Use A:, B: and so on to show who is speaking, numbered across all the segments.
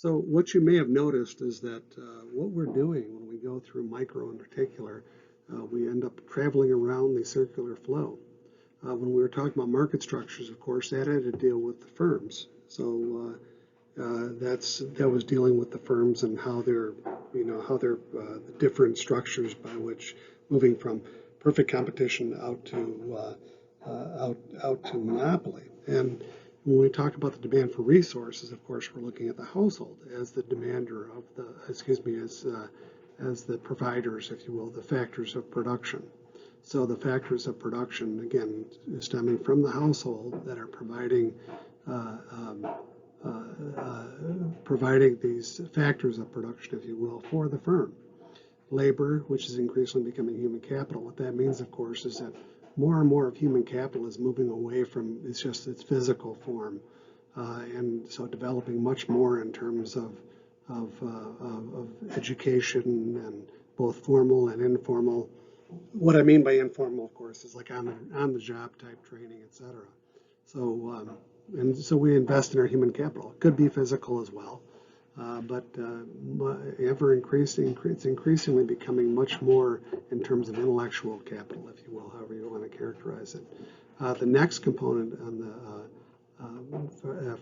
A: So what you may have noticed is that what we're doing when we go through micro and particular, we end up traveling around the circular flow. When we were talking about market structures, of course, that had to deal with the firms. So that was dealing with the firms and how they're, the different structures by which moving from perfect competition out to monopoly. And when we talk about the demand for resources, of course, we're looking at the household as the demander of the, as the providers, if you will, the factors of production. So the factors of production, again, stemming from the household that are providing these factors of production, if you will, for the firm. Labor, which is increasingly becoming human capital. What that means, of course, is that more and more of human capital is moving away from its physical form, and so developing much more in terms of education and both formal and informal. What I mean by informal, of course, is like on the job type training, etc. So and so we invest in our human capital. It could be physical as well. But it's increasingly becoming much more in terms of intellectual capital, if you will, however you want to characterize it. The next component on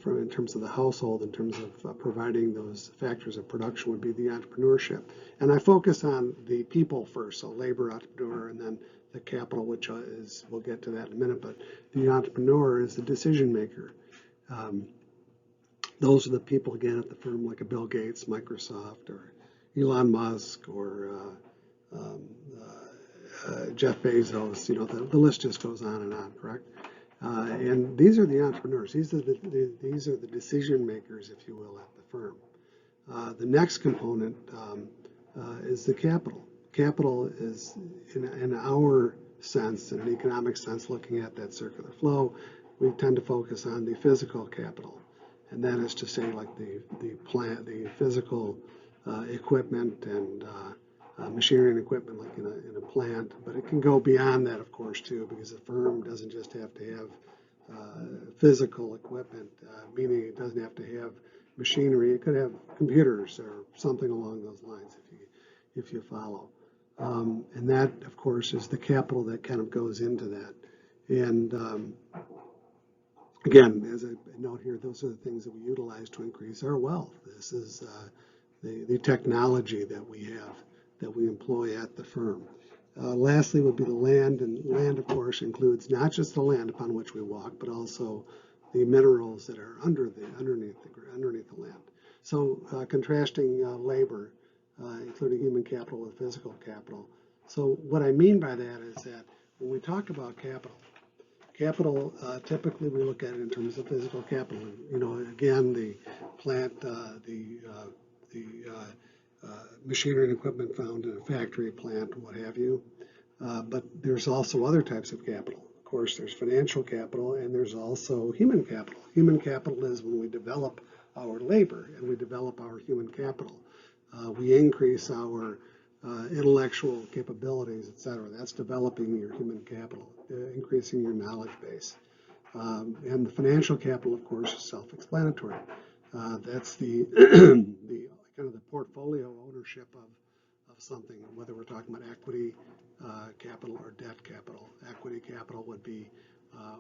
A: in terms of the household, in terms of providing those factors of production, would be the entrepreneurship. And I focus on the people first, so labor, entrepreneur, and then the capital, which we'll get to that in a minute. But the entrepreneur is the decision maker. Those are the people, again, at the firm like a Bill Gates, Microsoft, or Elon Musk, or Jeff Bezos. The list just goes on, correct? And these are the entrepreneurs. These are the decision makers, if you will, at the firm. The next component is the capital. Capital is, in our sense, in an economic sense, looking at that circular flow, we tend to focus on the physical capital. And that is to say, like the physical equipment and machinery and equipment, like in a plant. But it can go beyond that, of course, too, because a firm doesn't just have to have physical equipment, meaning it doesn't have to have machinery. It could have computers or something along those lines, if you follow. And that, of course, is the capital that kind of goes into that. And again, as I note here, those are the things that we utilize to increase our wealth. This is the technology that we have, that we employ at the firm. Lastly would be the land, and land, of course, includes not just the land upon which we walk, but also the minerals that are underneath the land. So contrasting labor, including human capital with physical capital. So what I mean by that is that when we talk about capital, typically we look at it in terms of physical capital. Again, the plant, the machinery and equipment found in a factory, plant, what have you. But there's also other types of capital. Of course, there's financial capital, and there's also human capital. Human capital is when we develop our labor and we develop our human capital. We increase our intellectual capabilities, etc. That's developing your human capital, increasing your knowledge base. And the financial capital, of course, is self-explanatory. That's the kind of the portfolio ownership of something, whether we're talking about equity capital or debt capital. Equity capital would be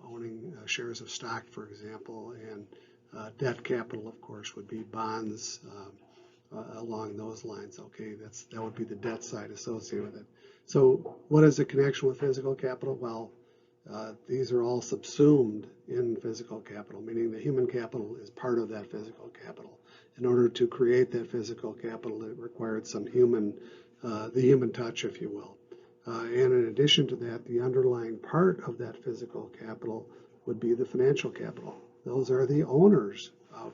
A: owning shares of stock, for example, and debt capital, of course, would be bonds. Along those lines, okay, that would be the debt side associated with it. So what is the connection with physical capital? Well, these are all subsumed in physical capital, meaning the human capital is part of that physical capital. In order to create that physical capital, it required some the human touch, if you will. And in addition to that, the underlying part of that physical capital would be the financial capital. Those are the owners of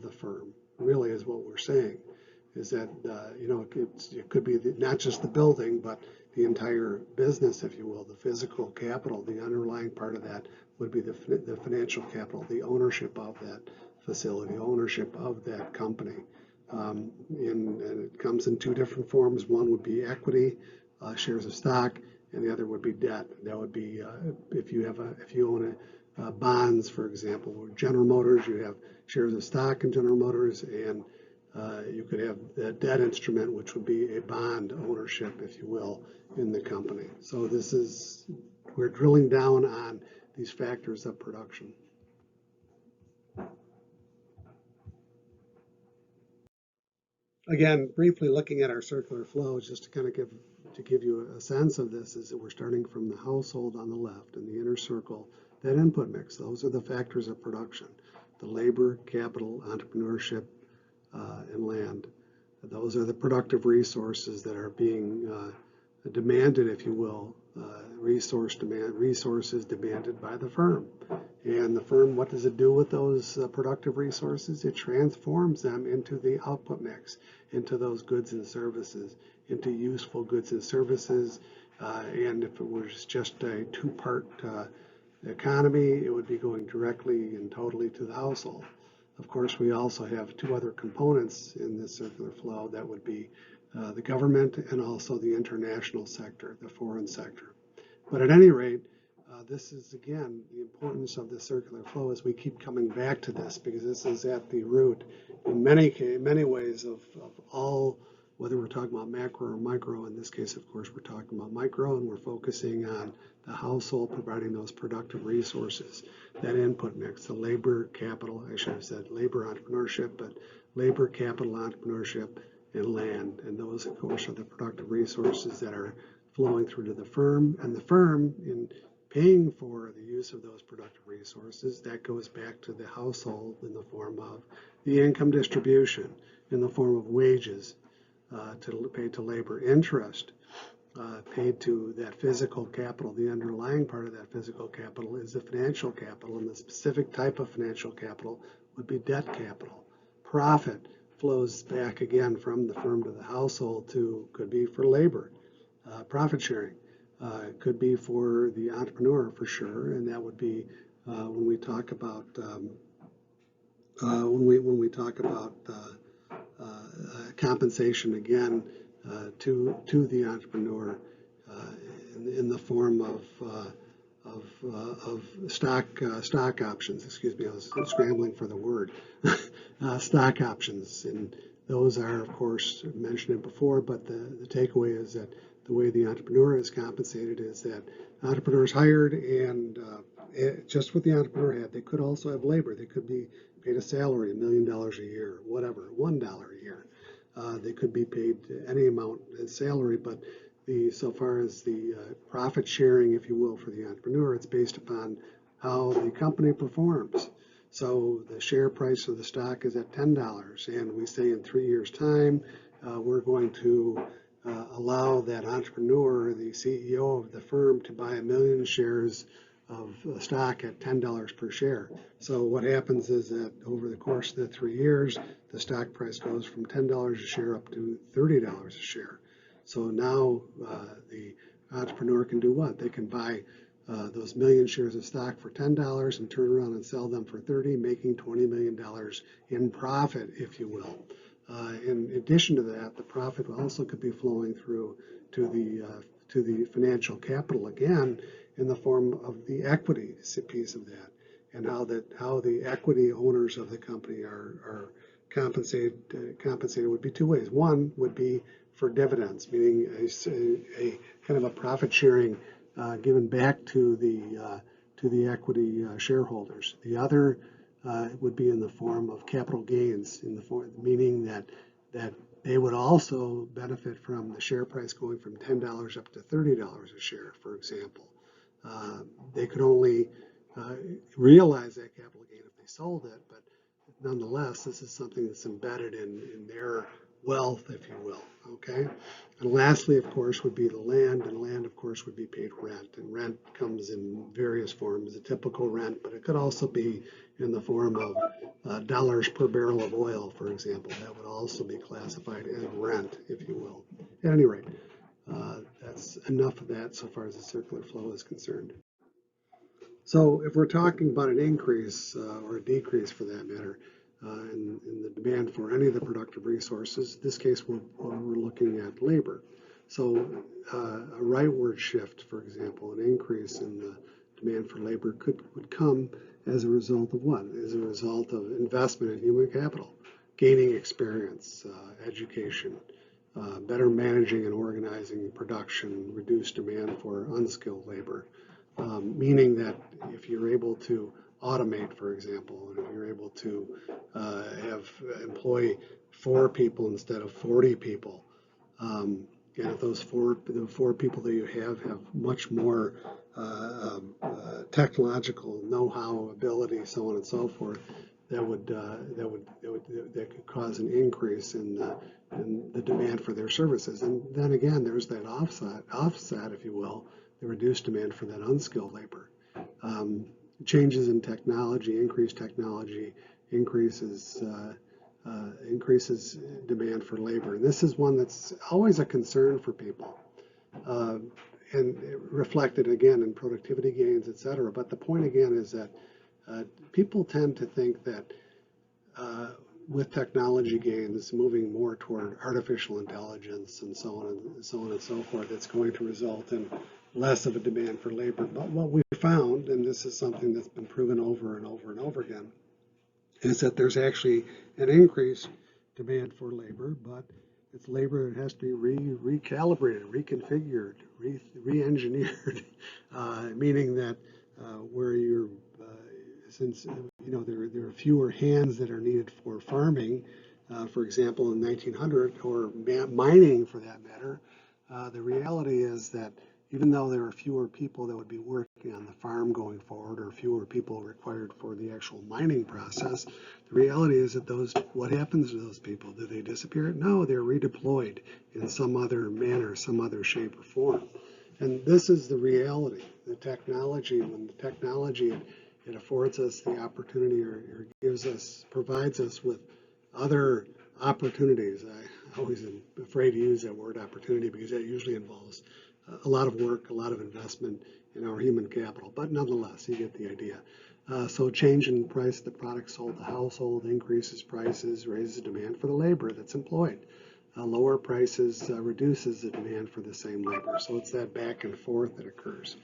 A: the firm. Really is what we're saying, is that it could be not just the building, but the entire business, if you will. The physical capital, the underlying part of that would be the financial capital, the ownership of that facility, ownership of that company. And it comes in two different forms. One would be equity, shares of stock, and the other would be debt. That would be if you own bonds, for example. With General Motors, you have shares of stock in General Motors, and you could have a debt instrument, which would be a bond ownership, if you will, in the company. So we're drilling down on these factors of production. Again, briefly looking at our circular flows, just to kind of give you a sense of this, is that we're starting from the household on the left and the inner circle, that input mix. Those are the factors of production: the labor, capital, entrepreneurship, and land. Those are the productive resources that are being demanded, if you will, resources demanded by the firm. And the firm, what does it do with those productive resources? It transforms them into the output mix, into those goods and services, into useful goods and services. And if it was just a two-part economy, it would be going directly and totally to the household. Of course, we also have two other components in this circular flow. That would be the government and also the international sector, the foreign sector. But at any rate, this is, again, the importance of the circular flow as we keep coming back to this, because this is at the root in many ways of all, whether we're talking about macro or micro. In this case, of course, we're talking about micro, and we're focusing on the household providing those productive resources, that input mix, the labor, capital, I should have said labor entrepreneurship, but labor, capital, entrepreneurship, and land. And those, of course, are the productive resources that are flowing through to the firm, and the firm, in paying for the use of those productive resources, that goes back to the household in the form of the income distribution, in the form of wages paid to labor, interest paid to that physical capital. The underlying part of that physical capital is the financial capital, and the specific type of financial capital would be debt capital. Profit flows back again from the firm to the household could be for labor, profit sharing. It could be for the entrepreneur, for sure, and that would be when we talk about compensation again to the entrepreneur in the form of stock options. Excuse me, I was scrambling for the word. Stock options, and those are, of course, mentioned it before, but the takeaway is that the way the entrepreneur is compensated is that entrepreneurs hired, and just what the entrepreneur had, they could also have labor. They could be paid a salary, $1 million a year, whatever, $1 a year. They could be paid any amount as salary, but so far as the profit sharing, if you will, for the entrepreneur, it's based upon how the company performs. So the share price of the stock is at $10, and we say in 3 years' time, we're going to allow that entrepreneur, the CEO of the firm, to buy 1 million shares of stock at $10 per share. So what happens is that over the course of the 3 years, the stock price goes from $10 a share up to $30 a share. So now the entrepreneur can do what? They can buy those 1 million shares of stock for $10 and turn around and sell them for $30, making $20 million in profit, if you will. In addition to that, the profit also could be flowing through to the financial capital again in the form of the equity piece of that, and how the equity owners of the company are compensated. Compensated would be two ways. One would be for dividends, meaning a kind of a profit sharing given back to the equity shareholders. The other would be in the form of capital gains, meaning that they would also benefit from the share price going from $10 up to $30 a share, for example. They could only realize that capital gain if they sold it, but nonetheless, this is something that's embedded in their wealth, if you will. Okay. And lastly, of course, would be the land, and land, of course, would be paid rent. And rent comes in various forms, a typical rent, but it could also be in the form of dollars per barrel of oil, for example. That would also be classified as rent, if you will. At any rate, that's enough of that so far as the circular flow is concerned. So if we're talking about an increase or a decrease for that matter in the demand for any of the productive resources, in this case we're looking at labor. So a rightward shift, for example, an increase in the demand for labor would come as a result of what? As a result of investment in human capital, gaining experience, education, better managing and organizing production, reduced demand for unskilled labor, meaning that if you're able to automate, for example, and if you're able to employ 4 people instead of 40 people, and if those the four people that you have much more technological know-how, ability, so on and so forth, that could cause an increase in the demand for their services. And then again, there's that offset, if you will, the reduced demand for that unskilled labor. Changes in technology, increased technology, increases demand for labor. And this is one that's always a concern for people, and reflected again in productivity gains, et cetera. But the point again is that people tend to think that with technology gains moving more toward artificial intelligence and so on and so forth, it's going to result in less of a demand for labor. But what we found, and this is something that's been proven over and over and over again, is that there's actually an increased demand for labor, but it's labor that has to be recalibrated, reconfigured, re-engineered, meaning that where you're, since there are fewer hands that are needed for farming, for example, in 1900, or mining for that matter, the reality is that even though there are fewer people that would be working on the farm going forward, or fewer people required for the actual mining process, the reality is that what happens to those people? Do they disappear? No, they're redeployed in some other manner, some other shape or form. And this is the reality. The technology, when the technology, it affords us the opportunity, or provides us with other opportunities. I always am afraid to use that word opportunity, because that usually involves a lot of work, a lot of investment in our human capital, but nonetheless, you get the idea. So change in price of the product sold to household increases prices, raises demand for the labor that's employed. Lower prices reduces the demand for the same labor. So it's that back and forth that occurs.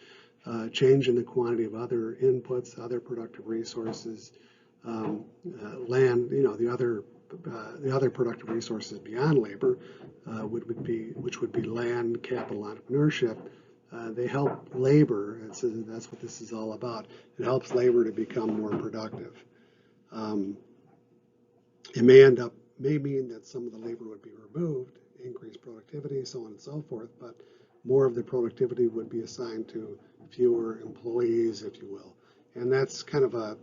A: Change in the quantity of other inputs, other productive resources, land, the other productive resources beyond labor, which would be land, capital, entrepreneurship. They help labor. That's what this is all about. It helps labor to become more productive. It may mean that some of the labor would be removed, increase productivity, so on and so forth, but more of the productivity would be assigned to fewer employees, if you will. And that's kind of a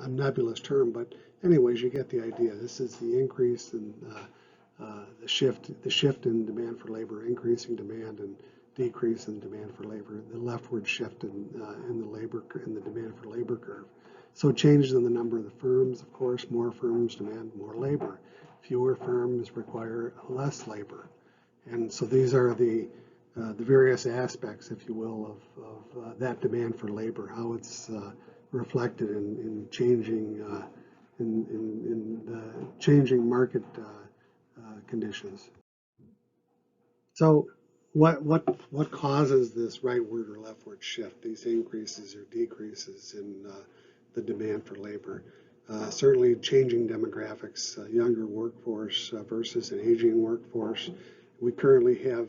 A: nebulous term, but anyways, you get the idea. This is the increase in the shift in demand for labor, increasing demand, and decrease in demand for labor, the leftward shift in the demand for labor curve. So changes in the number of the firms, of course, more firms demand more labor. Fewer firms require less labor. And so these are the various aspects, if you will, of that demand for labor, how it's reflected in changing changing market conditions. So what causes this rightward or leftward shift, these increases or decreases in the demand for labor? Certainly changing demographics, younger workforce versus an aging workforce. We currently have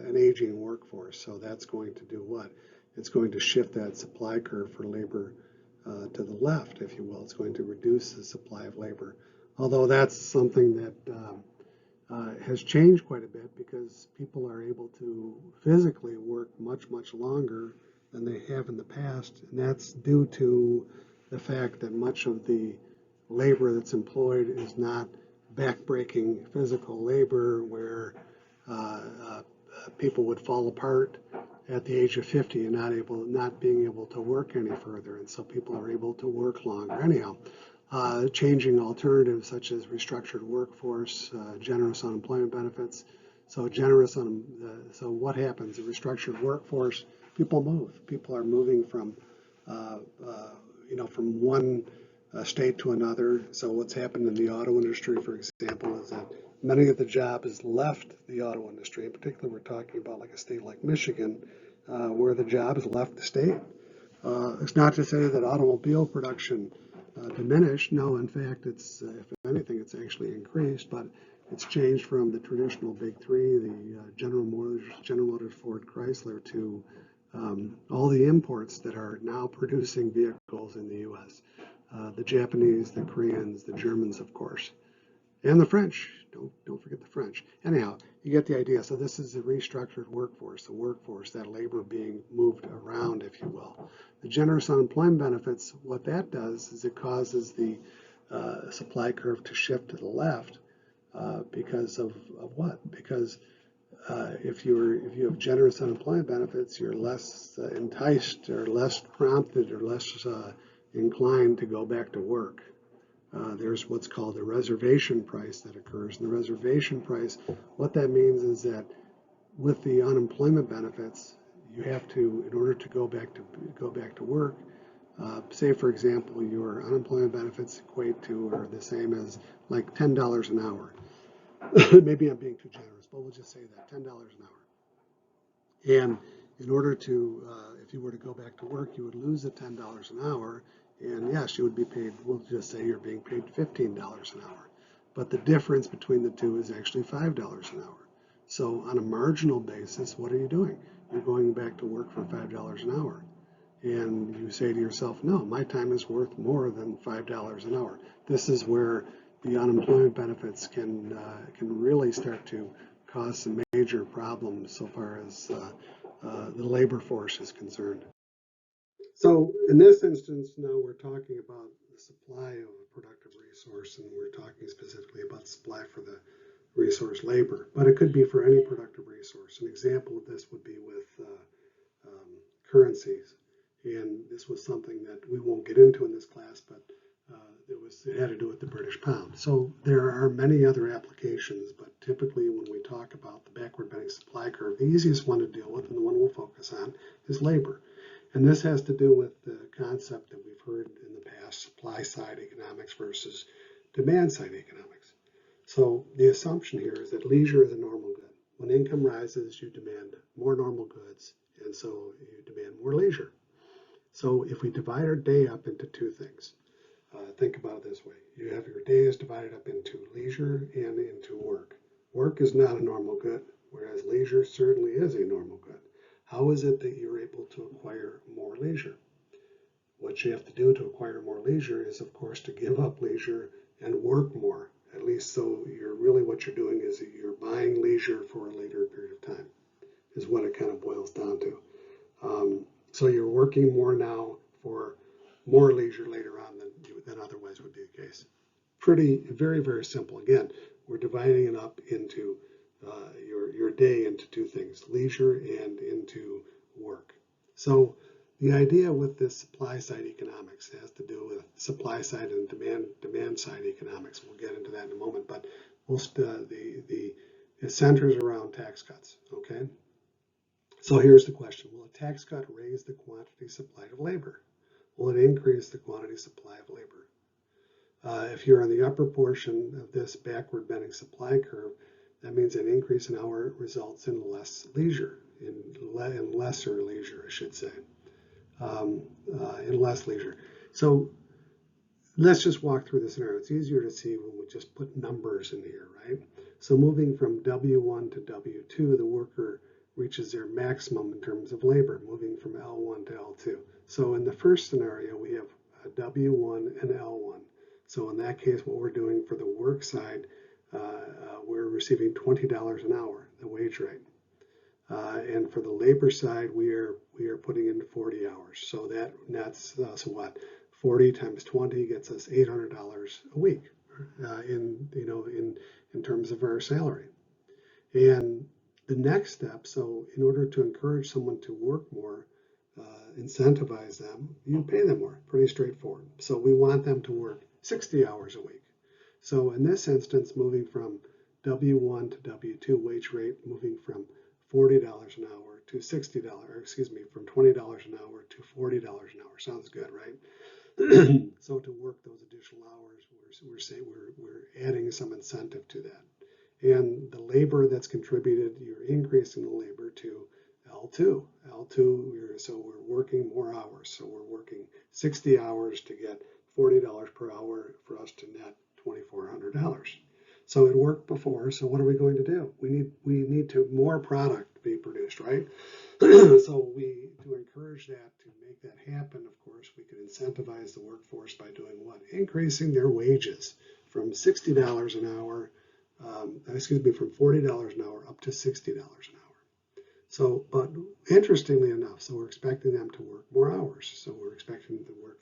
A: an aging workforce, so that's going to do what? It's going to shift that supply curve for labor to the left, if you will. It's going to reduce the supply of labor. Although that's something that has changed quite a bit, because people are able to physically work much, much longer than they have in the past. And that's due to the fact that much of the labor that's employed is not backbreaking physical labor where people would fall apart at the age of 50 and not being able to work any further, and so people are able to work longer. Anyhow, changing alternatives such as restructured workforce, generous unemployment benefits. So what happens? The restructured workforce, people move. People are moving from from one state to another. So what's happened in the auto industry, for example, is that many of the jobs left the auto industry. In particular, we're talking about like a state like Michigan, where the jobs left the state. It's not to say that automobile production diminished. No, in fact, it's if anything, it's actually increased, but it's changed from the traditional big three, the General Motors, Ford, Chrysler, to all the imports that are now producing vehicles in the U.S. The Japanese, the Koreans, the Germans, of course, and the French. Don't forget the French. Anyhow, you get the idea. So this is a restructured workforce, the workforce, that labor being moved around, if you will. The generous unemployment benefits, what that does is it causes the supply curve to shift to the left because of what? Because if you have generous unemployment benefits, you're less enticed or less prompted or less inclined to go back to work. There's what's called a reservation price that occurs. And the reservation price, what that means is that with the unemployment benefits, you have to, in order to go back to work, say for example, your unemployment benefits equate to or are the same as like $10 an hour. Maybe I'm being too generous, but we'll just say that $10 an hour. And in order to, if you were to go back to work, you would lose the $10 an hour. And yes, you would be paid, we'll just say you're being paid $15 an hour. But the difference between the two is actually $5 an hour. So on a marginal basis, what are you doing? You're going back to work for $5 an hour. And you say to yourself, no, my time is worth more than $5 an hour. This is where the unemployment benefits can really start to cause some major problems so far as the labor force is concerned. So in this instance, now we're talking about the supply of a productive resource, and we're talking specifically about supply for the resource labor, but it could be for any productive resource. An example of this would be with currencies, and this was something that we won't get into in this class, but it had to do with the British pound. So there are many other applications, but typically when we talk about the backward bending supply curve, the easiest one to deal with and the one we'll focus on is labor. And this has to do with the concept that we've heard in the past, supply side economics versus demand side economics. So the assumption here is that leisure is a normal good. When income rises, you demand more normal goods, and so you demand more leisure. So if we divide our day up into two things, think about it this way. You have your day is divided up into leisure and into work. Work is not a normal good, whereas leisure certainly is a normal good. How is it that you're able to acquire more leisure? What you have to do to acquire more leisure is, of course, to give up leisure and work more. At least so what you're doing is you're buying leisure for a later period of time, is what it kind of boils down to. So you're working more now for more leisure later on than otherwise would be the case. Very, very simple. Again, we're dividing it up into your day into two things, leisure and into work. So the idea with this supply side economics has to do with supply side and demand side economics. We'll get into that in a moment, but it centers around tax cuts. Okay. So here's the question: will a tax cut raise the quantity supplied of labor? Will it increase the quantity supply of labor? If you're on the upper portion of this backward bending supply curve, that means an increase in hour results in less leisure, in lesser leisure, I should say, in less leisure. So let's just walk through the scenario. It's easier to see when we just put numbers in here, right? So moving from W1 to W2, the worker reaches their maximum in terms of labor, moving from L1 to L2. So in the first scenario, we have W1 and L1. So in that case, what we're doing for the work side, we're receiving $20 an hour, the wage rate. And for the labor side, we are putting in 40 hours. So that's so what? 40 times 20 gets us $800 a week in terms of our salary. And the next step, so in order to encourage someone to work more, incentivize them, you pay them more. Pretty straightforward. So we want them to work 60 hours a week. So in this instance, moving from W1 to W2 wage rate, moving from $40 an hour to from $20 an hour to $40 an hour. Sounds good, right? So to work those additional hours, we're adding some incentive to that. And the labor that's contributed, you're increasing the labor to L2. L2, so we're working more hours. So we're working 60 hours to get $40 per hour for us to net $2,400. So it worked before, so what are we going to do? We need to more product be produced, right? So to encourage that, to make that happen, of course, we could incentivize the workforce by doing what? Increasing their wages from $60 an hour, from $40 an hour up to $60 an hour. So, but interestingly enough, so we're expecting them to work more hours. So we're expecting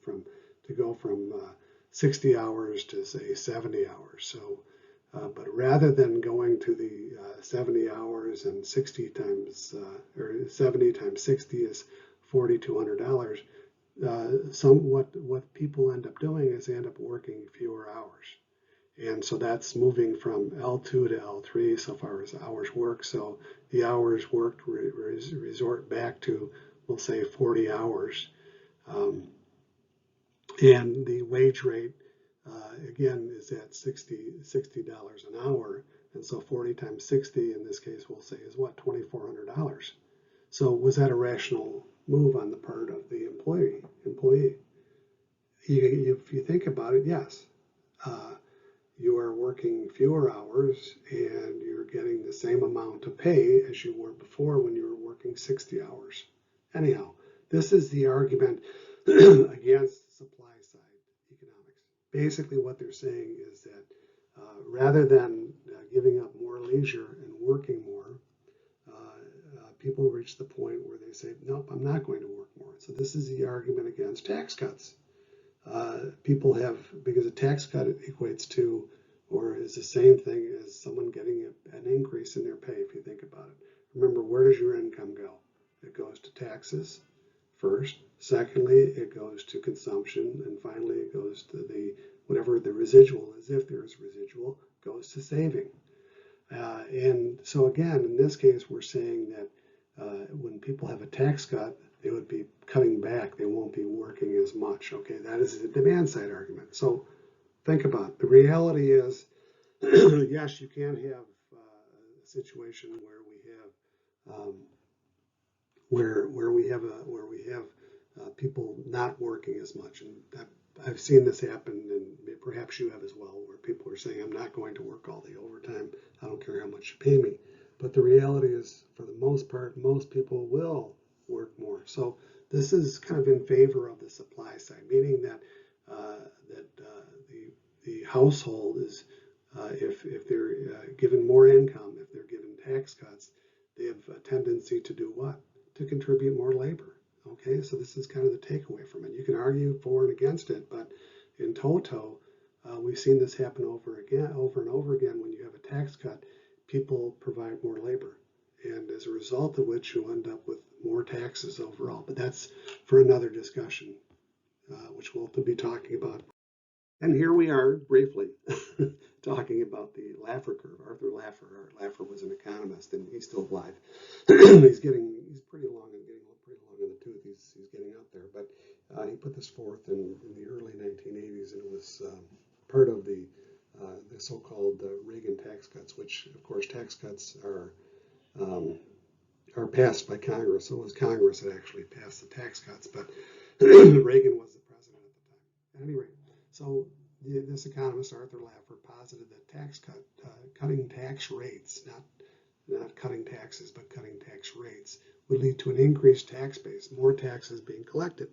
A: them to go from 60 hours to say 70 hours. So, but rather than going to the 70 hours and 60 times, or 70 times 60 is $4,200, what people end up doing is they end up working fewer hours. And so that's moving from L2 to L3 so far as hours worked. So the hours worked resort back to, we'll say, 40 hours. And the wage rate, again, is at $60 an hour. And so 40 times 60 in this case, we'll say, is what, $2,400. So was that a rational move on the part of the employee? If you think about it, yes. You are working fewer hours and you're getting the same amount of pay as you were before when you were working 60 hours. Anyhow, this is the argument against supply side economics. Basically what they're saying is that rather than giving up more leisure and working more, people reach the point where they say, nope, I'm not going to work more. So this is the argument against tax cuts. People have, because a tax cut equates to, or is the same thing as someone getting an increase in their pay, if you think about it. Remember, where does your income go? It goes to taxes first. Secondly, it goes to consumption. And finally, it goes to whatever the residual is, if there's residual, goes to saving. And so again, in this case, we're saying that when people have a tax cut, they would be cutting back. They won't be working as much. Okay, that is the demand side argument. So think about it. The reality is, yes, you can have a situation where we have people not working as much, and I've seen this happen, and perhaps you have as well, where people are saying, I'm not going to work all the overtime. I don't care how much you pay me. But the reality is, for the most part, most people will work more. So this is kind of in favor of the supply side, meaning that the household is, if they're given more income, if they're given tax cuts, they have a tendency to do what? To contribute more labor. Okay, so this is kind of the takeaway from it. You can argue for and against it, but in toto, we've seen this happen over and over again. When you have a tax cut, people provide more labor, and as a result of which you end up with more taxes overall. But that's for another discussion, which we'll be talking about. And here we are briefly talking about the Laffer curve. Arthur Laffer. Laffer was an economist, and he's still alive. he's pretty long in the tooth. He's getting up there, but he put this forth in the early 1980s, and it was part of the so-called Reagan tax cuts, which, of course, tax cuts are passed by Congress. So it was Congress that actually passed the tax cuts, but Reagan was the president at the time. At any rate, so this economist, Arthur Laffer, posited that cutting tax rates, not cutting taxes, but cutting tax rates, would lead to an increased tax base, more taxes being collected.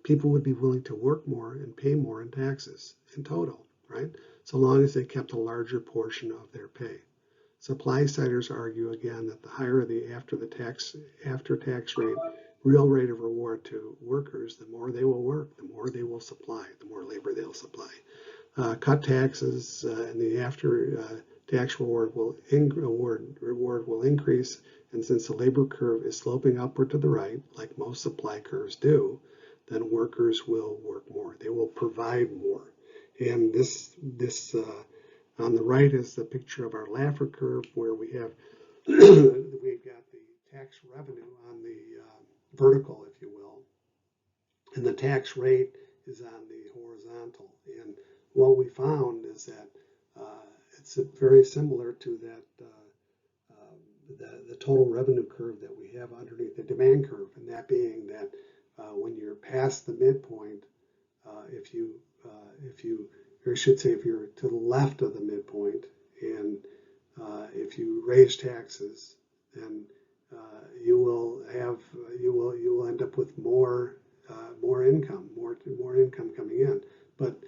A: People would be willing to work more and pay more in taxes in total, right? So long as they kept a larger portion of their pay. Supply-siders argue again that the higher the after-tax rate, real rate of reward to workers, the more they will work, the more they will supply, the more labor they'll supply. Cut taxes and the after-tax reward will increase, and since the labor curve is sloping upward to the right, like most supply curves do, then workers will work more. They will provide more. And this on the right is the picture of our Laffer curve, where we have we've got the tax revenue on the vertical, if you will, and the tax rate is on the horizontal. And what we found is that it's very similar to that the total revenue curve that we have underneath the demand curve, and that being that when you're past the midpoint, if you, or I should say, if you're to the left of the midpoint, and if you raise taxes, then you will have, you will end up with more income, more income coming in. But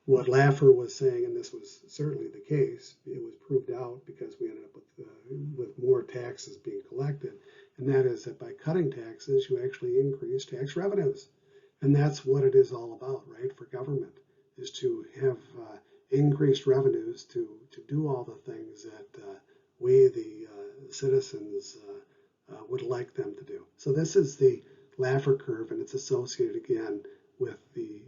A: what Laffer was saying, and this was certainly the case, it was proved out because we ended up with more taxes being collected, and that is that by cutting taxes, you actually increase tax revenues. And that's what it is all about, right, for government, is to have increased revenues to do all the things that we, the citizens, would like them to do. So this is the Laffer curve, and it's associated again with the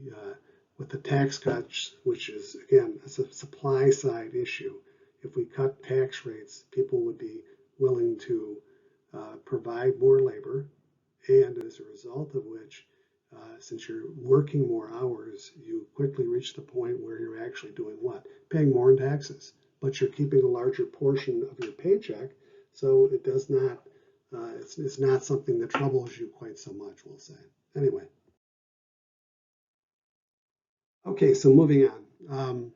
A: tax cuts, which is again a supply side issue. If we cut tax rates, people would be willing to provide more labor, and as a result of which, since you're working more hours, you quickly reach the point where you're actually doing what? Paying more in taxes, but you're keeping a larger portion of your paycheck, so it does not. It's not something that troubles you quite so much, we'll say. Anyway. Okay, so moving on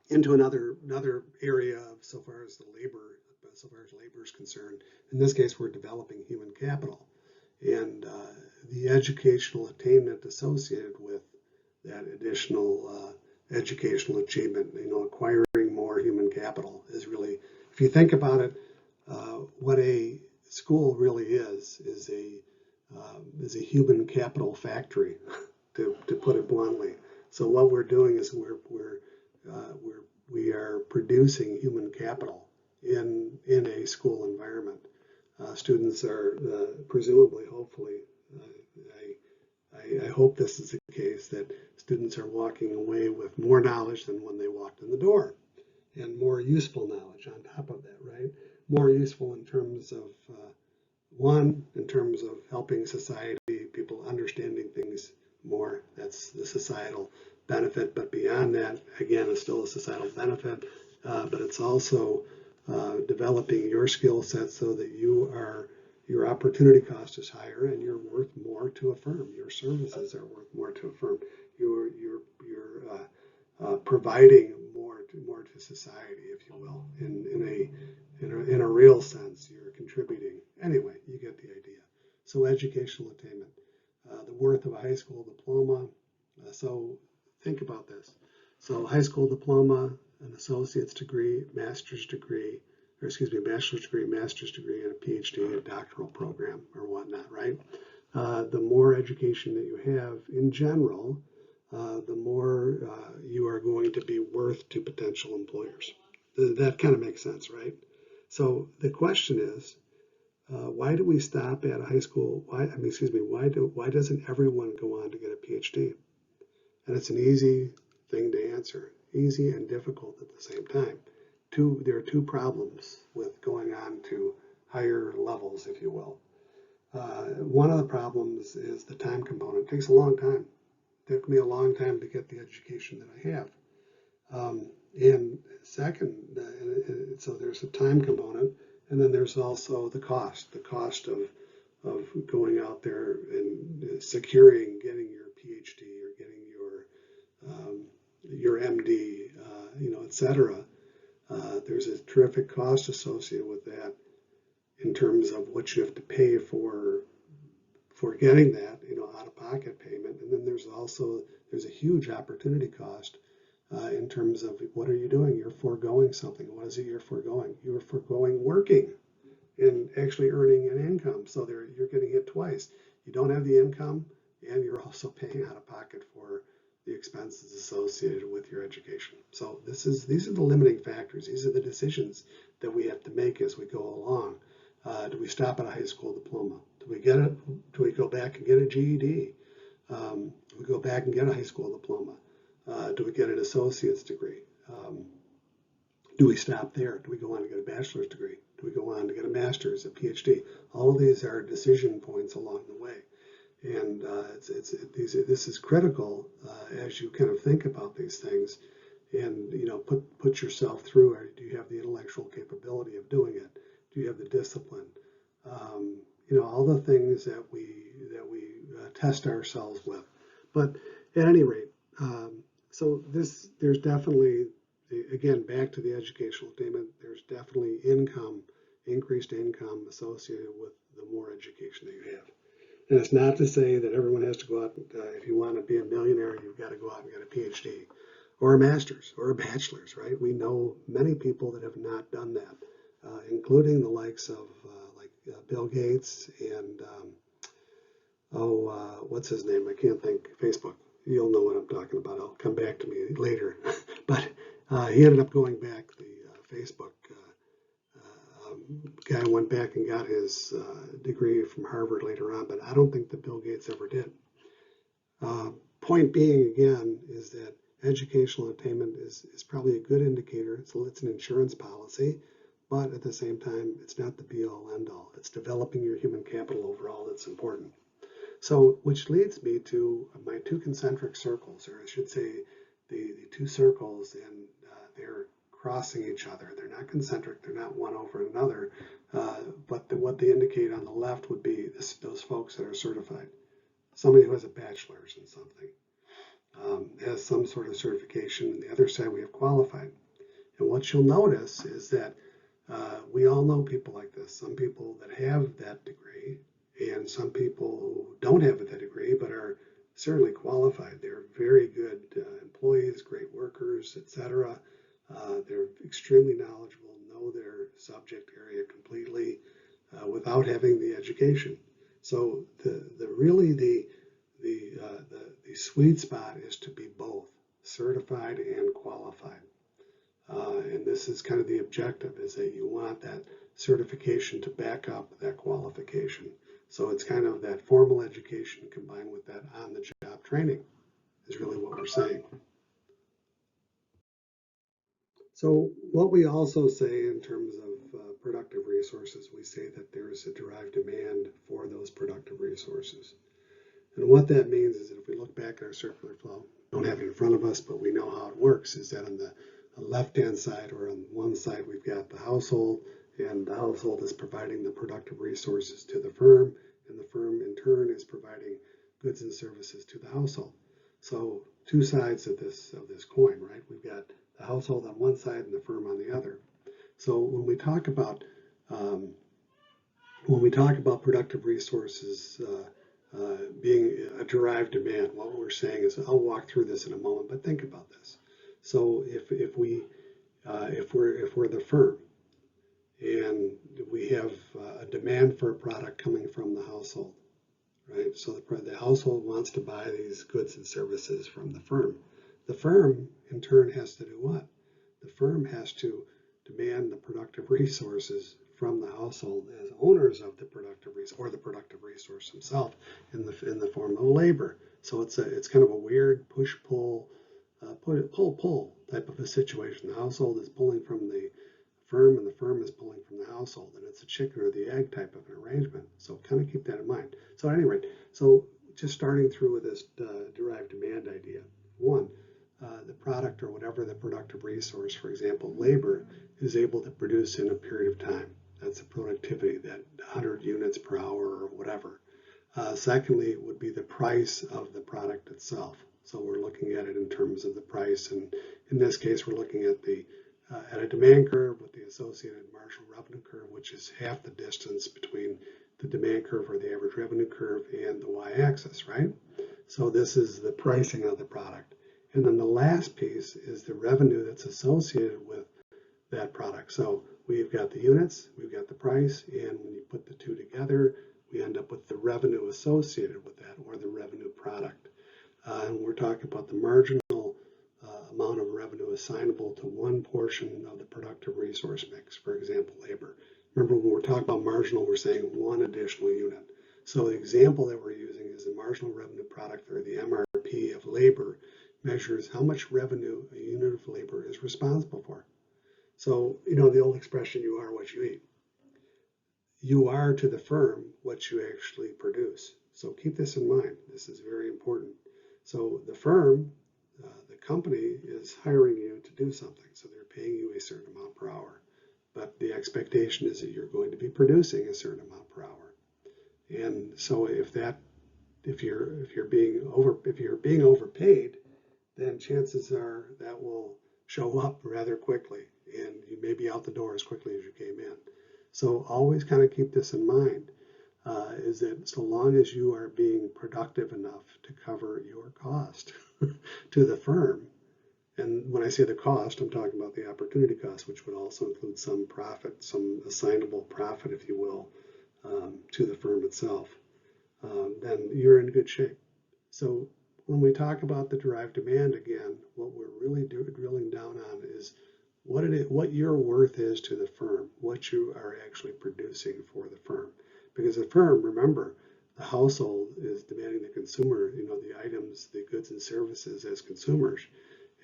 A: into another area of so far as labor is concerned. In this case, we're developing human capital, and the educational attainment associated with that additional educational achievement, acquiring more human capital is really, if you think about it, what a school really is a human capital factory, to put it bluntly. So what we're doing is we are producing human capital in a school environment. Students are presumably, hopefully, I hope this is the case, that students are walking away with more knowledge than when they walked in the door, and more useful knowledge on top of that, right? More useful in terms of in terms of helping society, people understanding things more. That's the societal benefit. But beyond that, again, it's still a societal benefit. But it's also developing your skill set so that your opportunity cost is higher and you're worth more to a firm. Your services are worth more to a firm. You're providing more to society, if you will, in a real sense. You're contributing. Anyway, you get the idea. So educational attainment, the worth of a high school diploma. So think about this. So high school diploma, an associate's degree, master's degree, bachelor's degree, master's degree, and a PhD, a doctoral program or whatnot, right? The more education that you have in general, the more you are going to be worth to potential employers. That kind of makes sense, right? So the question is, why do we stop at a high school? Why doesn't everyone go on to get a PhD? And it's an easy thing to answer, easy and difficult at the same time. There are two problems with going on to higher levels, if you will. One of the problems is the time component. It takes a long time. It took me a long time to get the education that I have. And second, so there's a time component, and then there's also the cost of going out there and securing getting your PhD or getting your MD, et cetera. There's a terrific cost associated with that in terms of what you have to pay for getting that, out-of-pocket payment. And then there's a huge opportunity cost in terms of what are you doing? You're foregoing something. What is it you're foregoing? You're foregoing working and actually earning an income. So you're getting hit twice. You don't have the income, and you're also paying out of pocket for the expenses associated with your education. So these are the limiting factors. These are the decisions that we have to make as we go along. Do we stop at a high school diploma? Do we get it? Do we go back and get a GED? Do we go back and get a high school diploma? Do we get an associate's degree? Do we stop there? Do we go on to get a bachelor's degree? Do we go on to get a master's, a PhD? All of these are decision points along the way. And this is critical as you kind of think about these things, and put yourself through. Or do you have the intellectual capability of doing it? Do you have the discipline? All the things that we test ourselves with. But at any rate, so there's definitely, again, back to the educational attainment, there's definitely increased income associated with the more education that you have. And it's not to say that everyone has to go out, if you want to be a millionaire, you've got to go out and get a PhD or a master's or a bachelor's, right? We know many people that have not done that, including the likes of Bill Gates and, what's his name? I can't think, Facebook. You'll know what I'm talking about. It'll come back to me later. But he ended up going back, the Facebook guy went back and got his degree from Harvard later on, but I don't think that Bill Gates ever did. Point being, again, is that educational attainment is probably a good indicator. It's an insurance policy, but at the same time, it's not the be-all, end-all. It's developing your human capital overall that's important. So, which leads me to my two concentric circles, or I should say the two circles, and they're crossing each other. They're not concentric, they're not one over another, but what they indicate on the left would be those folks that are certified. Somebody who has a bachelor's in something, has some sort of certification. On the other side, we have qualified. And what you'll notice is that we all know people like this. Some people that have that degree, and some people who don't have that degree but are certainly qualified. They're very good employees, great workers, etc. They're extremely knowledgeable, know their subject area completely without having the education. So the sweet spot is to be both certified and qualified. And this is kind of the objective, is that you want that certification to back up that qualification. So it's kind of that formal education combined with that on-the-job training is really what we're saying. So what we also say in terms of productive resources, we say that there is a derived demand for those productive resources. And what that means is that if we look back at our circular flow, don't have it in front of us, but we know how it works, is that on the left-hand side, or on one side, we've got the household, and the household is providing the productive resources to the firm, and the firm in turn is providing goods and services to the household. So two sides of this coin, right? We've got the household on one side and the firm on the other. So when we talk about productive resources being a derived demand, what we're saying is, I'll walk through this in a moment, but think about this. So if we're the firm and we have a demand for a product coming from the household, right? So the household wants to buy these goods and services from the firm. The firm in turn has to do what? The firm has to demand the productive resources from the household as owners of the productive resource, or the productive resource himself in the form of labor. So it's kind of a weird push-pull, pull type of a situation. The household is pulling from the firm, and the firm is pulling from the household, and it's a chicken or the egg type of an arrangement. So kind of keep that in mind. So at any rate, so just starting through with this derived demand idea. One, the product or whatever the productive resource, for example, labor, is able to produce in a period of time. That's the productivity, that 100 units per hour or whatever. Secondly, would be the price of the product itself. So we're looking at it in terms of the price, and in this case, we're looking at at a demand curve with the associated marginal revenue curve, which is half the distance between the demand curve, or the average revenue curve, and the y-axis, right? So this is the pricing of the product. And then the last piece is the revenue that's associated with that product. So we've got the units, we've got the price, and when you put the two together, we end up with the revenue associated with that, or the revenue product. And we're talking about the marginal amount of revenue assignable to one portion of the productive resource mix, for example, labor. Remember, when we're talking about marginal, we're saying one additional unit. So the example that we're using is the marginal revenue product, or the MRP of labor, measures how much revenue a unit of labor is responsible for. So, the old expression, you are what you eat. You are to the firm what you actually produce. So keep this in mind. This is very important. So the firm, the company, is hiring you to do something. So they're paying you a certain amount per hour. But the expectation is that you're going to be producing a certain amount per hour. And so if you're being overpaid, then chances are that will show up rather quickly, and you may be out the door as quickly as you came in. So always kind of keep this in mind, is that so long as you are being productive enough to cover your cost to the firm, and when I say the cost, I'm talking about the opportunity cost, which would also include some profit, some assignable profit, if you will, to the firm itself, then you're in good shape. So when we talk about the derived demand again, what we're really drilling down on is what your worth is to the firm, what you are actually producing for the firm. Because the firm, remember, the household is demanding the consumer, the items, the goods and services as consumers.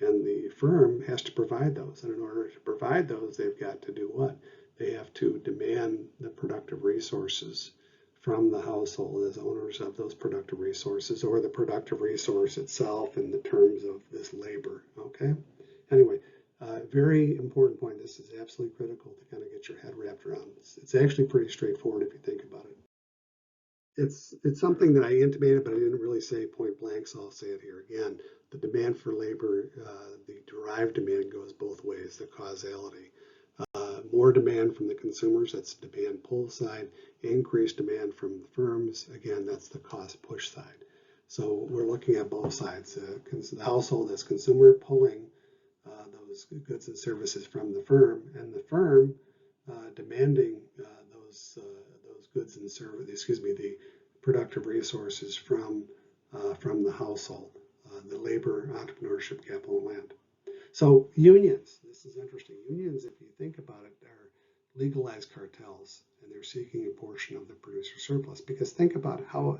A: And the firm has to provide those. And in order to provide those, they've got to do what? They have to demand the productive resources from the household as owners of those productive resources, or the productive resource itself in the terms of this labor, okay? Anyway, very important point. This is absolutely critical to kind of get your head wrapped around. It's actually pretty straightforward if you think about it. It's something that I intimated, but I didn't really say point blank, so I'll say it here again. The demand for labor, the derived demand goes both ways, the causality. More demand from the consumers, that's the demand pull side. Increased demand from the firms, again, that's the cost push side. So we're looking at both sides. The household as consumer pulling those goods and services from the firm, and the firm demanding those goods and services, the productive resources from the household, the labor, entrepreneurship, capital, and land. So unions, this is interesting. Unions, if you think about it, are legalized cartels, and they're seeking a portion of the producer surplus. Because think about how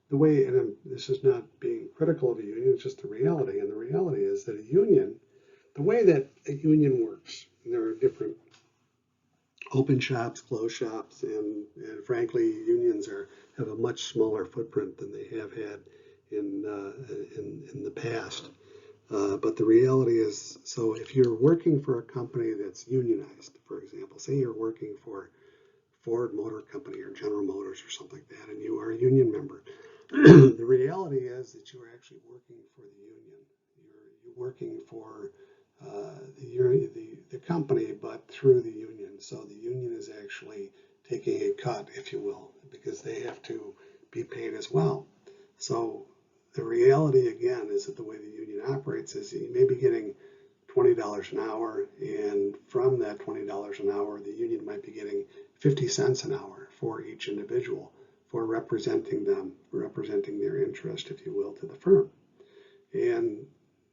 A: the way, and this is not being critical of a union, it's just the reality. And the reality is that a union, the way that a union works, and there are different open shops, closed shops, and frankly, unions have a much smaller footprint than they have had in the past. But the reality is, so if you're working for a company that's unionized, for example, say you're working for Ford Motor Company or General Motors or something like that, and you are a union member, the reality is that you're actually working for the union. You're working for the company, but through the union. So the union is actually taking a cut, if you will, because they have to be paid as well. So the reality, again, is that the way the union operates is you may be getting $20 an hour, and from that $20 an hour, the union might be getting 50 cents an hour for each individual for representing them, representing their interest, if you will, to the firm. And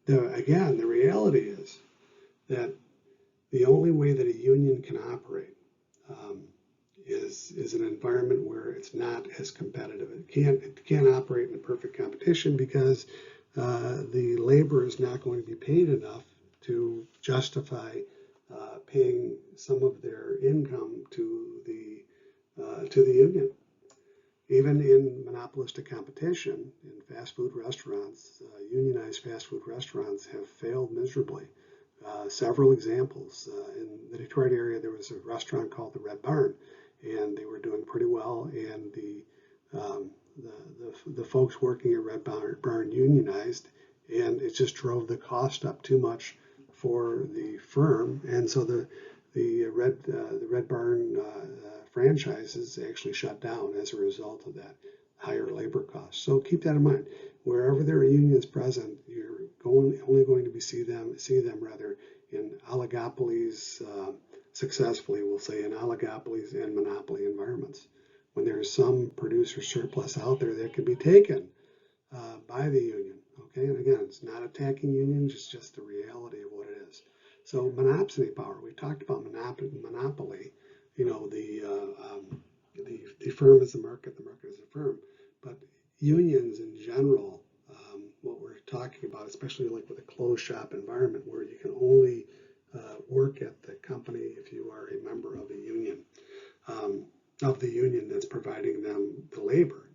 A: again, the reality is that the only way that a union can operate is an environment where it's not as competitive. It can't operate in a perfect competition because the labor is not going to be paid enough to justify paying some of their income to the union. Even in monopolistic competition, in fast food restaurants, unionized fast food restaurants have failed miserably. Several examples. In the Detroit area, there was a restaurant called the Red Barn, and they were doing pretty well, and the folks working at Red Barn unionized, and it just drove the cost up too much for the firm, and so the Red Barn franchises actually shut down as a result of that higher labor costs. So keep that in mind. Wherever there are unions present, you're only going to see them in oligopolies, successfully, we'll say, in oligopolies and monopoly environments. When there's some producer surplus out there that can be taken by the union. Okay, and again, it's not attacking unions, it's just the reality of what it is. So monopsony power, we talked about monopoly, the firm is the market is the firm, but unions in general, what we're talking about, especially like with a closed shop environment where you can only work at the company if you are a member of a union, of the union that's providing them the labor.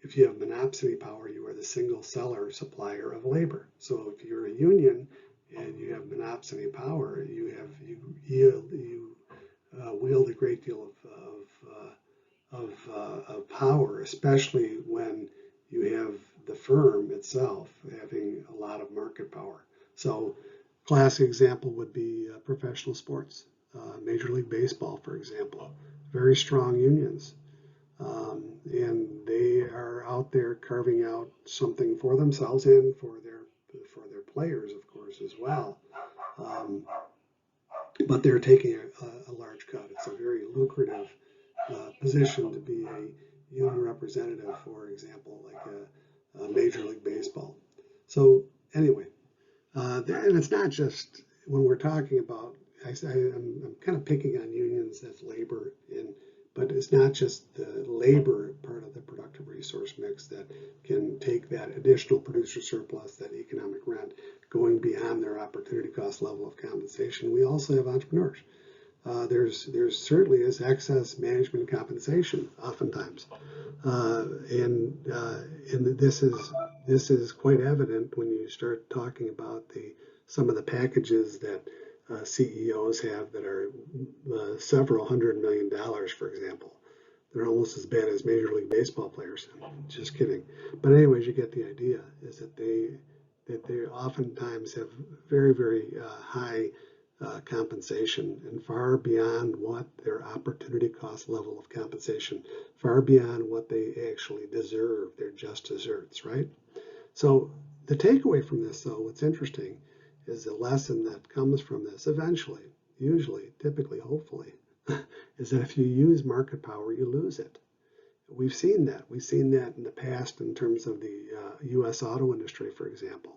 A: If you have monopsony power, you are the single seller supplier of labor. So if you're a union and you have monopsony power, you wield the power, especially when you have the firm itself having a lot of market power. So classic example would be professional sports, Major League Baseball, for example, very strong unions. And they are out there carving out something for themselves and for their players, of course, as well. But they're taking a large cut. It's a very lucrative position to be a union representative, for example, like a Major League Baseball. So anyway, and it's not just when we're talking about, I'm kind of picking on unions, that's labor, but it's not just the labor part of the productive resource mix that can take that additional producer surplus, that economic rent, going beyond their opportunity cost level of compensation. We also have entrepreneurs. There's certainly is excess management compensation oftentimes, and this is quite evident when you start talking about some of the packages that CEOs have that are several $100 million, for example. They're almost as bad as Major League Baseball players. Just kidding. But anyways, you get the idea, is that they oftentimes have very, very high compensation, and far beyond what their opportunity cost level of compensation, far beyond what they actually deserve, their just desserts, right? So the takeaway from this, though, what's interesting is the lesson that comes from this eventually, usually, typically, hopefully, is that if you use market power, you lose it. We've seen that. We've seen that in the past in terms of the U.S. auto industry, for example.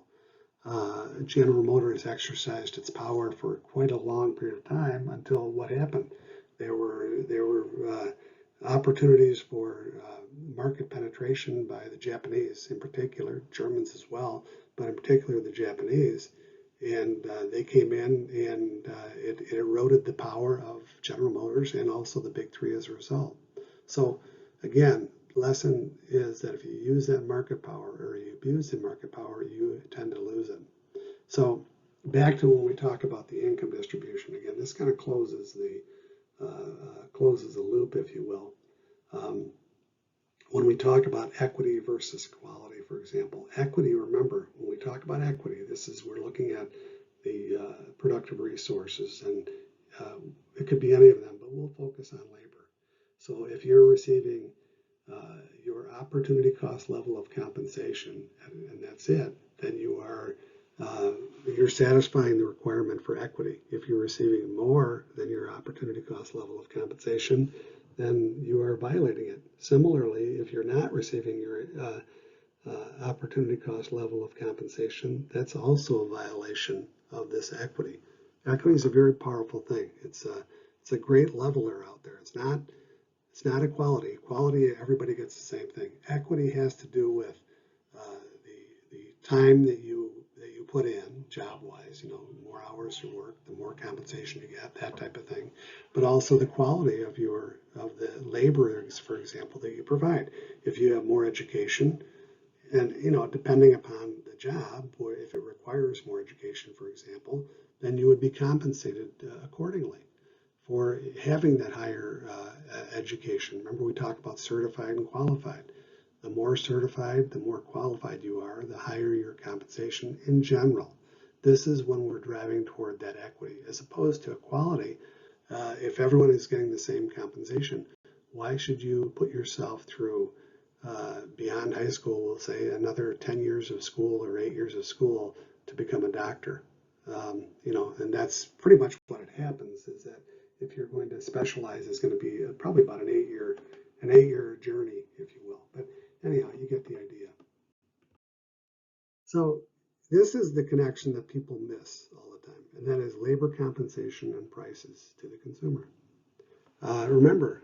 A: General Motors exercised its power for quite a long period of time until what happened? There were opportunities for market penetration by the Japanese in particular, Germans as well, but in particular the Japanese. And they came in and it eroded the power of General Motors and also the big three as a result. So again, lesson is that if you use that market power or you abuse the market power, you tend to lose it. So back to when we talk about the income distribution, again, this kind of closes the loop, if you will. When we talk about equity versus quality, for example, equity, remember, when we talk about equity, we're looking at the productive resources, and it could be any of them, but we'll focus on labor. So if you're receiving your opportunity cost level of compensation, and that's it, then you're satisfying the requirement for equity. If you're receiving more than your opportunity cost level of compensation, then you are violating it. Similarly, if you're not receiving your opportunity cost level of compensation, that's also a violation of this equity. Equity is a very powerful thing. It's a great leveler out there. It's not equality. Equality, everybody gets the same thing. Equity has to do with the time that you put in, job-wise. More hours you work, the more compensation you get, that type of thing. But also the quality of the laborers, for example, that you provide. If you have more education, and depending upon the job, or if it requires more education, for example, then you would be compensated accordingly for having that higher education. Remember, we talked about certified and qualified. The more certified, the more qualified you are, the higher your compensation in general. This is when we're driving toward that equity, as opposed to equality. If everyone is getting the same compensation, why should you put yourself through beyond high school, we'll say, another 10 years of school or 8 years of school to become a doctor? And that's pretty much what it happens, is that if you're going to specialize, it's going to be probably about an 8-year journey, if you will. But anyhow, you get the idea. So this is the connection that people miss all the time, and that is labor compensation and prices to the consumer. Remember,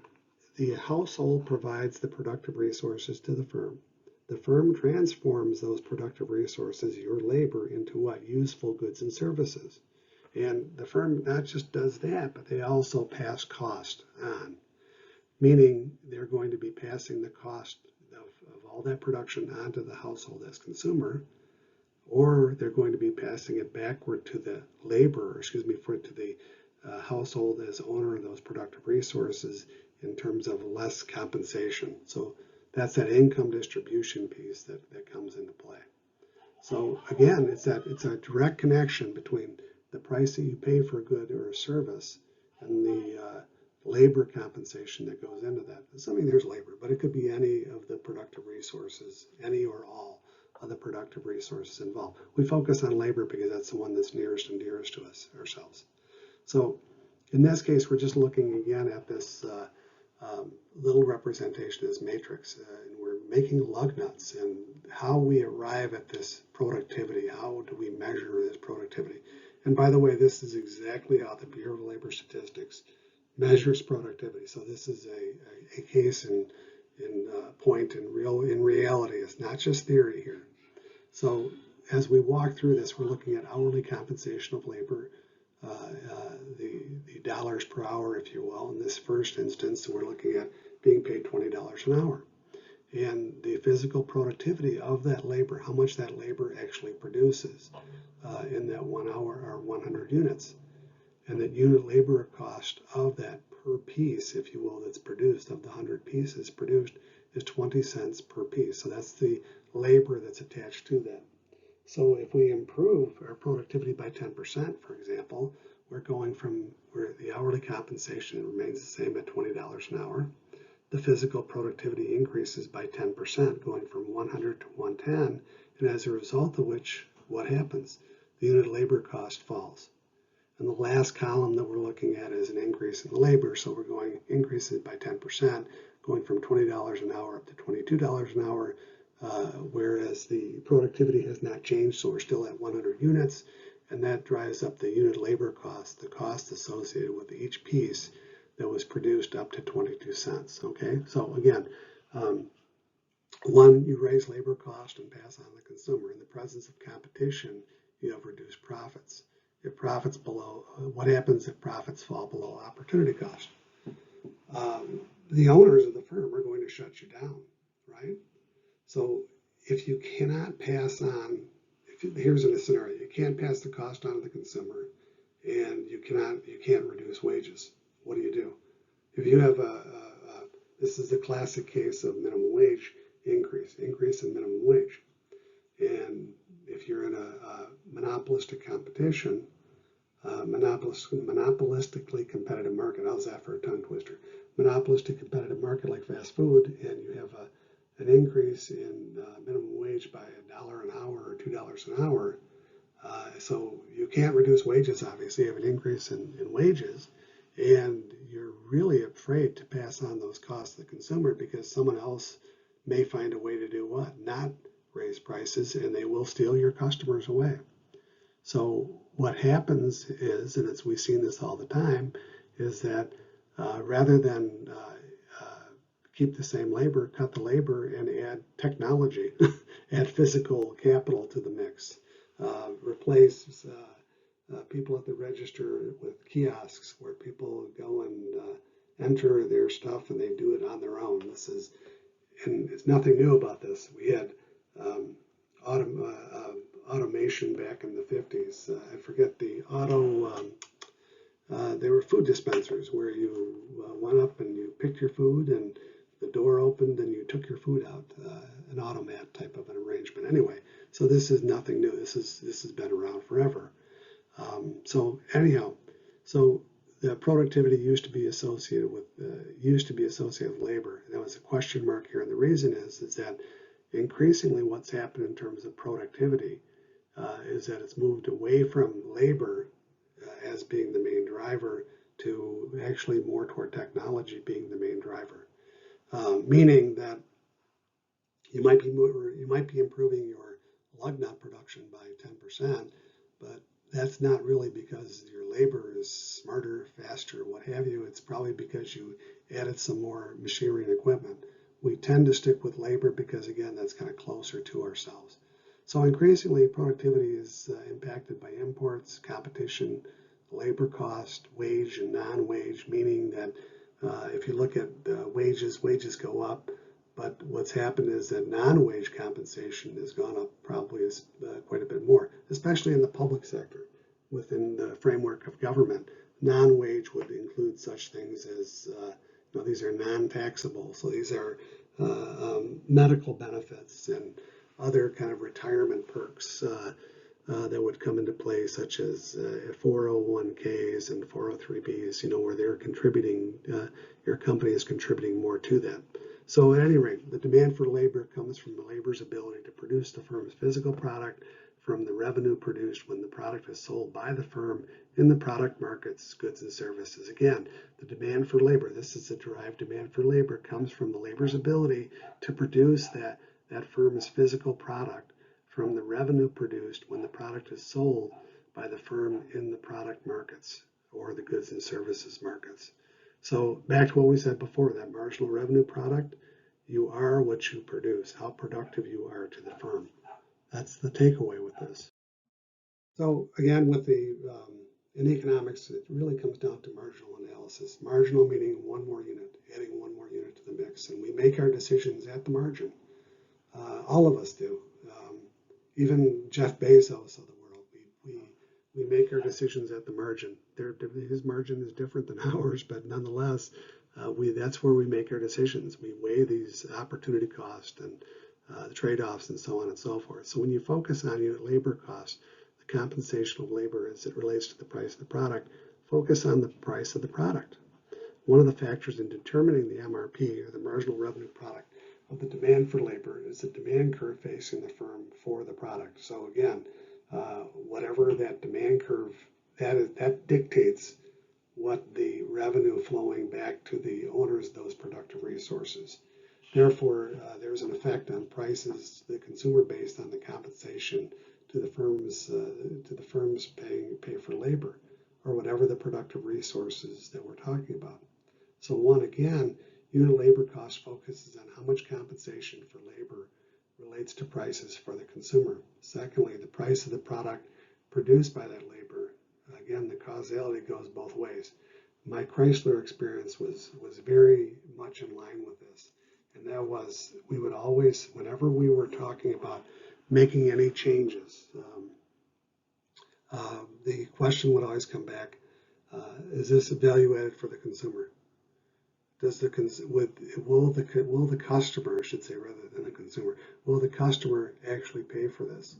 A: the household provides the productive resources to the firm. The firm transforms those productive resources, your labor, into what? Useful goods and services. And the firm not just does that, but they also pass cost on, meaning they're going to be passing the cost of all that production onto the household as consumer, or they're going to be passing it backward to the laborer, to the household as owner of those productive resources in terms of less compensation. So that's that income distribution piece that comes into play. So again, it's a direct connection between the price that you pay for a good or a service and the labor compensation that goes into that. Assuming there's labor, but it could be any of the productive resources, any or all of the productive resources involved. We focus on labor because that's the one that's nearest and dearest to us ourselves. So in this case, we're just looking again at this little representation of this matrix, and we're making lug nuts and how we arrive at this productivity. How do we measure this productivity? And by the way, this is exactly how the Bureau of Labor Statistics measures productivity. So this is a case in point in reality. It's not just theory here. So as we walk through this, we're looking at hourly compensation of labor, the dollars per hour, if you will. In this first instance, we're looking at being paid $20 an hour. And the physical productivity of that labor, how much that labor actually produces in that 1 hour or 100 units. And that unit labor cost of that per piece, if you will, that's produced, of the 100 pieces produced, is 20 cents per piece. So that's the labor that's attached to that. So if we improve our productivity by 10%, for example, we're going from where the hourly compensation remains the same at $20 an hour. The physical productivity increases by 10%, going from 100 to 110, and as a result of which, what happens? The unit labor cost falls. And the last column that we're looking at is an increase in the labor, so we're going increases by 10%, going from $20 an hour up to $22 an hour, whereas the productivity has not changed, so we're still at 100 units, and that drives up the unit labor cost, the cost associated with each piece that was produced, up to 22 cents. Okay, so again, one, you raise labor cost and pass on to the consumer. In the presence of competition, you have reduced profits. If profits below, what happens if profits fall below opportunity cost? The owners of the firm are going to shut you down, right? So if you cannot pass on, here's a scenario: you can't pass the cost on to the consumer, and you can't reduce wages. What do you do? If you have this is the classic case of minimum wage increase in minimum wage, and if you're in a monopolistic competition, monopolistically competitive market, how's that for a tongue twister? Monopolistic competitive market like fast food, and you have an increase in minimum wage by $1 an hour or $2 an hour. So you can't reduce wages, obviously. You have an increase in wages, and you're really afraid to pass on those costs to the consumer because someone else may find a way to do what? Not raise prices, and they will steal your customers away. So what happens is, and we've seen this all the time, is that rather than keep the same labor, cut the labor and add technology, add physical capital to the mix, replace people at the register with kiosks where people go and enter their stuff and they do it on their own. And it's nothing new about this. We had automation back in the 50s. I forget the they were food dispensers where you went up and you picked your food and the door opened and you took your food out, an automat type of an arrangement. Anyway, so this is nothing new. This has been around forever. So anyhow, so the productivity used to be associated with labor. And that was a question mark here, and the reason is that increasingly what's happened in terms of productivity is that it's moved away from labor as being the main driver to actually more toward technology being the main driver. Meaning that you might be improving your lug nut production by 10%, but that's not really because your labor is smarter, faster, what have you. It's probably because you added some more machinery and equipment. We tend to stick with labor because, again, that's kind of closer to ourselves. So increasingly, productivity is impacted by imports, competition, labor cost, wage and non-wage, meaning that if you look at wages go up, but what's happened is that non-wage compensation has gone up probably quite a bit more, especially in the public sector. Within the framework of government, Non-wage would include such things as, these are non-taxable. So these are medical benefits and other kind of retirement perks that would come into play, such as 401ks and 403bs, where they're contributing, your company is contributing more to that. So at any rate, the demand for labor comes from the labor's ability to produce the firm's physical product, from the revenue produced when the product is sold by the firm in the product markets, goods and services. Again, the demand for labor, this is the derived demand for labor, comes from the labor's ability to produce that firm's physical product from the revenue produced when the product is sold by the firm in the product markets or the goods and services markets. So back to what we said before, that marginal revenue product, you are what you produce, how productive you are to the firm. That's the takeaway with this. So again, with in economics, it really comes down to marginal analysis. Marginal meaning one more unit, adding one more unit to the mix. And we make our decisions at the margin. All of us do. Even Jeff Bezos of the world, we make our decisions at the margin. His margin is different than ours, but nonetheless, that's where we make our decisions. We weigh these opportunity costs and the trade-offs and so on and so forth. So when you focus on unit labor costs, the compensation of labor as it relates to the price of the product, focus on the price of the product. One of the factors in determining the MRP, or the marginal revenue product, of the demand for labor is the demand curve facing the firm for the product. So again, whatever that demand curve, that dictates what the revenue flowing back to the owners of those productive resources. Therefore, there's an effect on prices to the consumer based on the compensation to the firms pay for labor, or whatever the productive resources that we're talking about. So one, again, unit labor cost focuses on how much compensation for labor relates to prices for the consumer. Secondly, the price of the product produced by that labor. Again, the causality goes both ways. My Chrysler experience was very much in line with this. And that was, we would always, whenever we were talking about making any changes, the question would always come back, is this value added for the consumer? Will the customer, I should say, rather than the consumer, will the customer actually pay for this?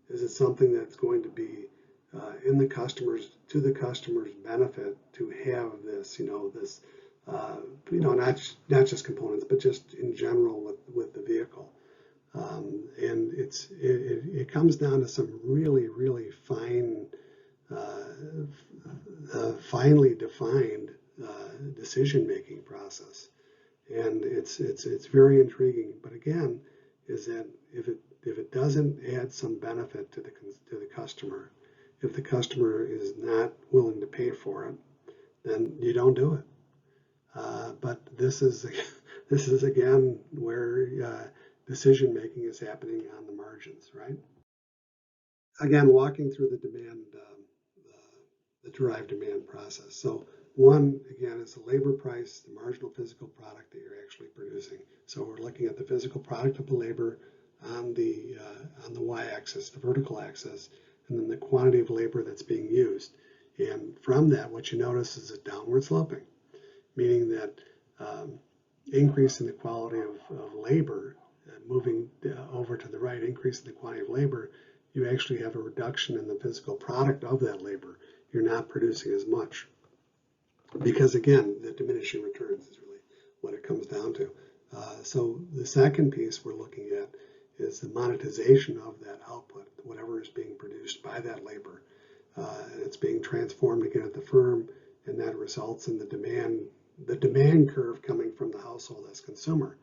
A: Is it something that's going to be to the customer's benefit to have this, not just components, but just in general with the vehicle? And it comes down to some really, really finely defined decision-making process, and it's very intriguing. But again, is that if it doesn't add some benefit to the customer, if the customer is not willing to pay for it, then you don't do it. But this is again where decision-making is happening on the margins, right? Again, walking through the derived demand process. So one, again, is the labor price, the marginal physical product that you're actually producing. So we're looking at the physical product of the labor on the y-axis, the vertical axis, and then the quantity of labor that's being used. And from that, what you notice is a downward sloping, meaning that increase in the quality of labor, moving over to the right, increase in the quantity of labor, you actually have a reduction in the physical product of that labor. You're not producing as much. Because again, the diminishing returns is really what it comes down to. So the second piece we're looking at is the monetization of that output, whatever is being produced by that labor. And it's being transformed again at the firm, and that results in the demand curve coming from the household as consumer.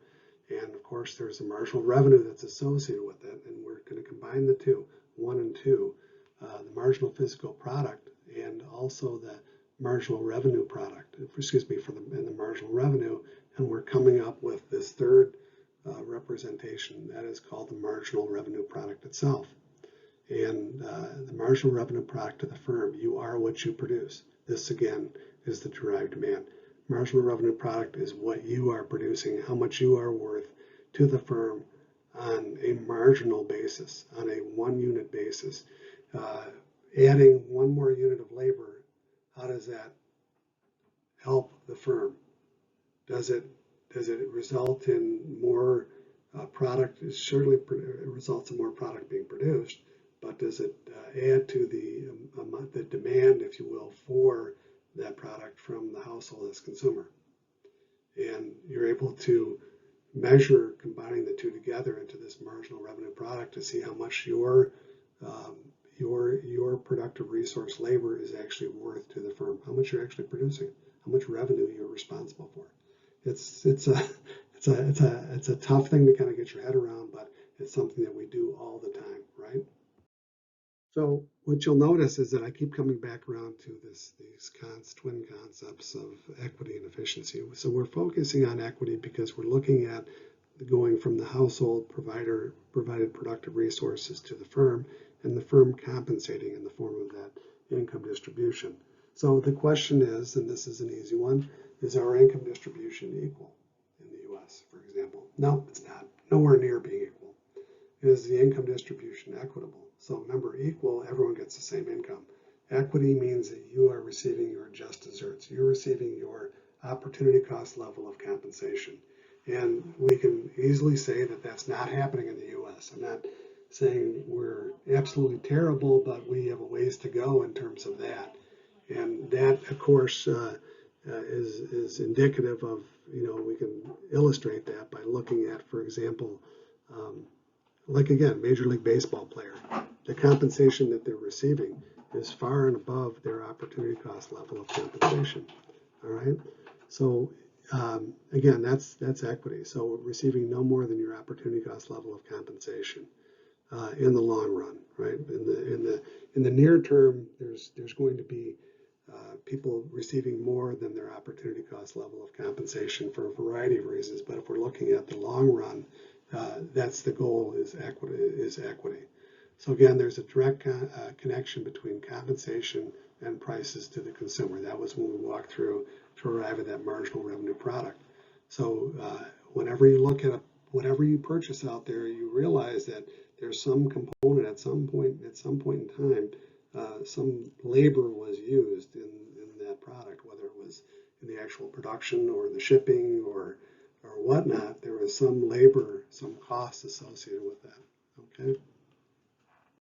A: And of course, there's a marginal revenue that's associated with it, and we're going to combine the two, one and two, the marginal physical product and also the marginal revenue product, and the marginal revenue, and we're coming up with this third representation that is called the marginal revenue product itself. And the marginal revenue product of the firm, you are what you produce. This again is the derived demand. Marginal revenue product is what you are producing, how much you are worth to the firm on a marginal basis, on a one unit basis. Adding one more unit of labor how does that help the firm? Does it result in more product? It certainly results in more product being produced, but does it add to the demand, if you will, for that product from the household as consumer? And you're able to measure combining the two together into this marginal revenue product to see how much um, your productive resource labor is actually worth to the firm, how much you're actually producing, how much revenue you're responsible for. It's a tough thing to kind of get your head around, but it's something that we do all the time, right? So what you'll notice is that I keep coming back around to these twin concepts of equity and efficiency. So we're focusing on equity because we're looking at going from the household provided productive resources to the firm, and the firm compensating in the form of that income distribution. So the question is, and this is an easy one, is our income distribution equal in the U.S., for example? No, it's not. Nowhere near being equal. Is the income distribution equitable? So remember, equal, everyone gets the same income. Equity means that you are receiving your just desserts. You're receiving your opportunity cost level of compensation. And we can easily say that that's not happening in the U.S. I'm not saying we're absolutely terrible, but we have a ways to go in terms of that. And that, of course, is indicative of, we can illustrate that by looking at, for example, like again, Major League Baseball player, the compensation that they're receiving is far and above their opportunity cost level of compensation. All right. So again, that's equity. So receiving no more than your opportunity cost level of compensation in the long run, right? In the near term, there's going to be people receiving more than their opportunity cost level of compensation for a variety of reasons. But if we're looking at the long run, that's the goal, is equity. So again, there's a direct connection between compensation and prices to the consumer. That was when we walked through to arrive at that marginal revenue product. So whenever you look at whatever you purchase out there, you realize that there's some component at some point in time, some labor was used in that product, whether it was in the actual production or the shipping or whatnot. There was some labor, some cost associated with that. Okay.